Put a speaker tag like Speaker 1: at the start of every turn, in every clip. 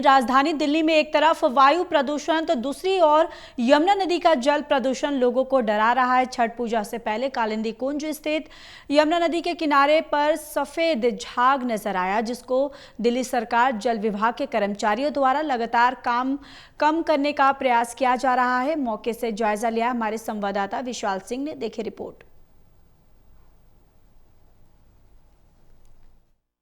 Speaker 1: राजधानी दिल्ली में एक तरफ वायु प्रदूषण तो दूसरी ओर यमुना नदी का जल प्रदूषण लोगों को डरा रहा है। छठ पूजा से पहले कालिंदी कुंज स्थित यमुना नदी के किनारे पर सफेद झाग नजर आया, जिसको दिल्ली सरकार जल विभाग के कर्मचारियों द्वारा लगातार काम कम करने का प्रयास किया जा रहा है। मौके से जायजा लिया हमारे संवाददाता विशाल सिंह ने, देखी रिपोर्ट।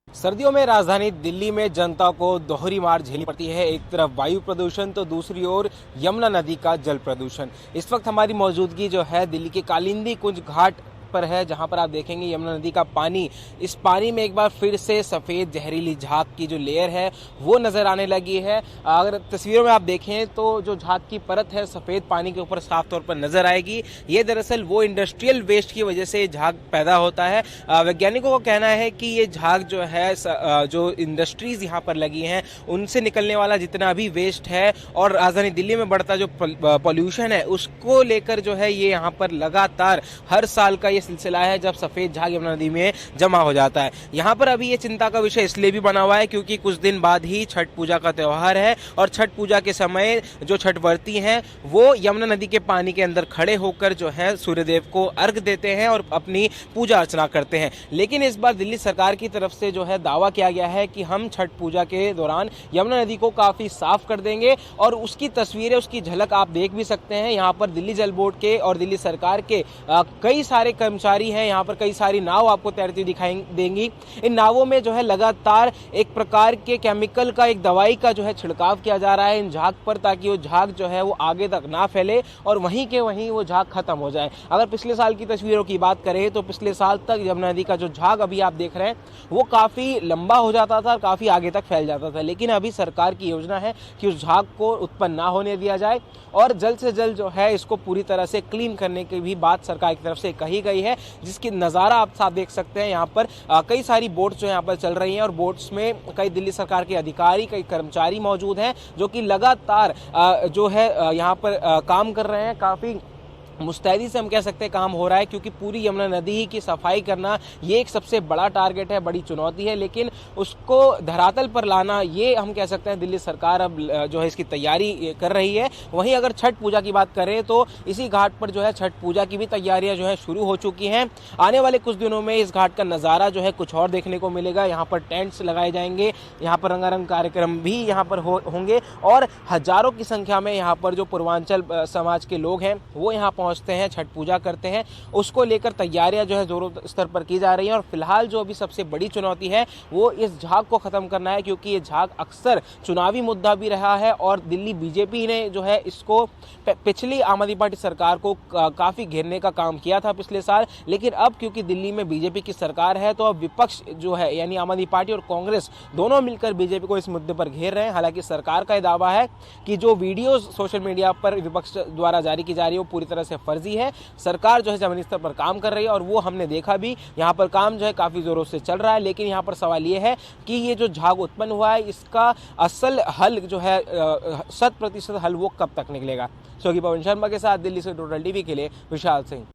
Speaker 2: सर्दियों में राजधानी दिल्ली में जनता को दोहरी मार झेलनी पड़ती है। एक तरफ वायु प्रदूषण तो दूसरी ओर यमुना नदी का जल प्रदूषण। इस वक्त हमारी मौजूदगी जो है दिल्ली के कालिंदी कुंज घाट पर है, जहां पर आप देखेंगे यमुना नदी का पानी, इस पानी में एक बार फिर से सफेद जहरीली झाग की जो लेयर है वो नजर आने लगी है। अगर तस्वीरों में आप देखें तो जो झाग की परत है सफेद पानी के ऊपर साफ तौर पर नजर आएगी। ये दरअसल वो इंडस्ट्रियल वेस्ट की वजह से झाग पैदा होता है। वैज्ञानिकों का कहना है कि ये झाग जो है जो इंडस्ट्रीज यहाँ पर लगी हैं उनसे निकलने वाला जितना भी वेस्ट है और राजधानी दिल्ली में बढ़ता जो पॉल्यूशन है उसको लेकर जो है ये यहाँ पर लगातार हर साल का सिलसिला है जब सफेद झाग यमुना नदी में जमा हो जाता है। यहाँ पर अभी ये चिंता का विषय इसलिए भी बना हुआ है क्योंकि कुछ दिन बाद ही छठ पूजा का त्योहार है और छठ पूजा के समय जो छठ व्रती हैं वो यमुना नदी के पानी के अंदर खड़े होकर जो है सूर्यदेव को अर्घ देते हैं और अपनी पूजा अर्चना करते हैं। लेकिन इस बार दिल्ली सरकार की तरफ से जो है दावा किया गया है कि हम छठ पूजा के दौरान यमुना नदी को काफी साफ कर देंगे और उसकी तस्वीरें, उसकी झलक आप देख भी सकते हैं। यहाँ पर दिल्ली जल बोर्ड के और दिल्ली सरकार के कई सारे कर्मचारी हैं, यहाँ पर कई सारी नाव आपको तैरती दिखाई देंगी। इन नावों में जो है लगातार एक प्रकार के केमिकल का, एक दवाई का जो है छिड़काव किया जा रहा है इन झाग पर, ताकि वो झाग जो है वो आगे तक ना फैले और वहीं के वहीं वो झाग खत्म हो जाए। अगर पिछले साल की तस्वीरों की बात करें तो पिछले साल तक यमुना नदी का जो झाग अभी आप देख रहे हैं वो काफी लंबा हो जाता था और काफी आगे तक फैल जाता था। लेकिन अभी सरकार की योजना है कि उस झाग को उत्पन्न ना होने दिया जाए और जल्द से जल्द जो है इसको पूरी तरह से क्लीन करने की भी बात सरकार की तरफ से कही गई है, जिसकी नज़ारा आप साफ देख सकते हैं। यहाँ पर कई सारी बोट्स जो यहाँ पर चल रही हैं और बोट्स में कई दिल्ली सरकार के अधिकारी, कई कर्मचारी मौजूद हैं जो कि लगातार जो है यहाँ पर काम कर रहे हैं। काफ़ी मुस्तैदी से हम कह सकते हैं काम हो रहा है क्योंकि पूरी यमुना नदी की सफाई करना ये एक सबसे बड़ा टारगेट है, बड़ी चुनौती है। लेकिन उसको धरातल पर लाना ये हम कह सकते हैं दिल्ली सरकार अब जो है इसकी तैयारी कर रही है। वहीं अगर छठ पूजा की बात करें तो इसी घाट पर जो है छठ पूजा की भी तैयारियां जो है शुरू हो चुकी हैं। आने वाले कुछ दिनों में इस घाट का नज़ारा जो है कुछ और देखने को मिलेगा। यहाँ पर टेंट्स लगाए जाएंगे, यहाँ पर रंगारंग कार्यक्रम भी यहाँ पर होंगे और हजारों की संख्या में यहाँ पर जो पूर्वांचल समाज के लोग हैं वो यहाँ पहुंचते हैं, छठ पूजा करते हैं। उसको लेकर तैयारियां जो है जोरों स्तर पर की जा रही हैं और फिलहाल जो अभी सबसे बड़ी चुनौती है वो इस झाग को खत्म करना है क्योंकि ये झाग अक्सर चुनावी मुद्दा भी रहा है और दिल्ली बीजेपी ने जो है इसको पिछली आम आदमी पार्टी सरकार को काफी घेरने का काम किया था पिछले साल। लेकिन अब क्योंकि दिल्ली में बीजेपी की सरकार है तो अब विपक्ष जो है यानी आम आदमी पार्टी और कांग्रेस दोनों मिलकर बीजेपी को इस मुद्दे पर घेर रहे हैं। हालांकि सरकार का दावा है कि जो वीडियो सोशल मीडिया पर विपक्ष द्वारा जारी की जा रही है वो पूरी तरह से फर्जी है। सरकार जो है जमीनी स्तर पर काम कर रही है और वो हमने देखा भी, यहाँ पर काम जो है काफी जोरों से चल रहा है। लेकिन यहाँ पर सवाल ये है कि ये जो झाग उत्पन्न हुआ है इसका असल हल जो है 100% हल वो कब तक निकलेगा। सोगी पवन शर्मा के साथ दिल्ली से टोटल टीवी के लिए विशाल सिंह।